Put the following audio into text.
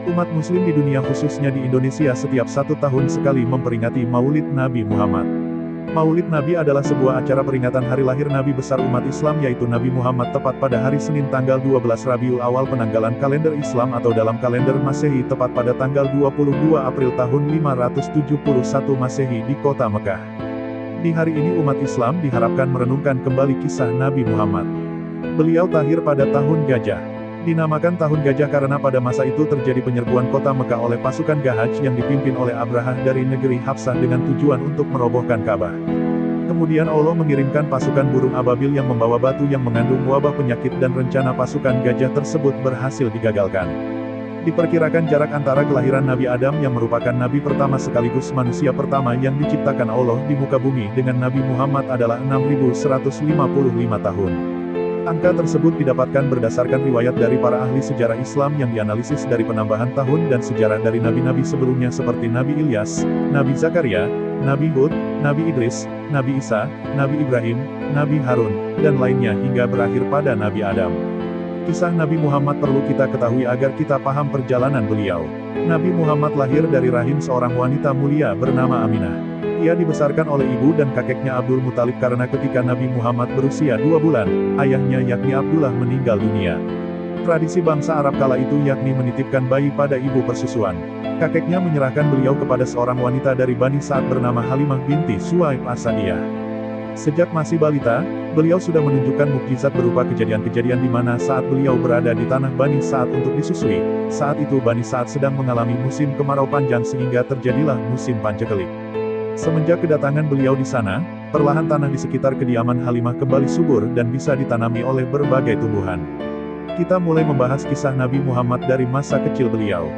Umat Muslim di dunia khususnya di Indonesia setiap 1 tahun sekali memperingati Maulid Nabi Muhammad. Maulid Nabi adalah sebuah acara peringatan hari lahir Nabi besar umat Islam yaitu Nabi Muhammad tepat pada hari Senin tanggal 12 Rabiul Awal penanggalan kalender Islam atau dalam kalender Masehi tepat pada tanggal 22 April tahun 571 Masehi di kota Mekah. Di hari ini umat Islam diharapkan merenungkan kembali kisah Nabi Muhammad. Beliau lahir pada tahun gajah. Dinamakan tahun gajah karena pada masa itu terjadi penyerbuan kota Mekah oleh pasukan Gahaj yang dipimpin oleh Abrahah dari negeri Habsah dengan tujuan untuk merobohkan Ka'bah. Kemudian Allah mengirimkan pasukan burung ababil yang membawa batu yang mengandung wabah penyakit dan rencana pasukan gajah tersebut berhasil digagalkan. Diperkirakan jarak antara kelahiran Nabi Adam yang merupakan nabi pertama sekaligus manusia pertama yang diciptakan Allah di muka bumi dengan Nabi Muhammad adalah 6155 tahun. Angka tersebut didapatkan berdasarkan riwayat dari para ahli sejarah Islam yang dianalisis dari penambahan tahun dan sejarah dari nabi-nabi sebelumnya seperti Nabi Ilyas, Nabi Zakaria, Nabi Hud, Nabi Idris, Nabi Isa, Nabi Ibrahim, Nabi Harun, dan lainnya hingga berakhir pada Nabi Adam. Kisah Nabi Muhammad perlu kita ketahui agar kita paham perjalanan beliau. Nabi Muhammad lahir dari rahim seorang wanita mulia bernama Aminah. Ia dibesarkan oleh ibu dan kakeknya Abdul Muthalib karena ketika Nabi Muhammad berusia 2 bulan, ayahnya yakni Abdullah meninggal dunia. Tradisi bangsa Arab kala itu yakni menitipkan bayi pada ibu persusuan. Kakeknya menyerahkan beliau kepada seorang wanita dari Bani Sa'ad bernama Halimah binti Suwaib As-Sadiyah. Sejak masih balita, beliau sudah menunjukkan mukjizat berupa kejadian-kejadian di mana saat beliau berada di tanah Bani Sa'ad untuk disusui. Saat itu Bani Sa'ad sedang mengalami musim kemarau panjang sehingga terjadilah musim pancakelik. Semenjak kedatangan beliau di sana, perlahan tanah di sekitar kediaman Halimah kembali subur dan bisa ditanami oleh berbagai tumbuhan. Kita mulai membahas kisah Nabi Muhammad dari masa kecil beliau.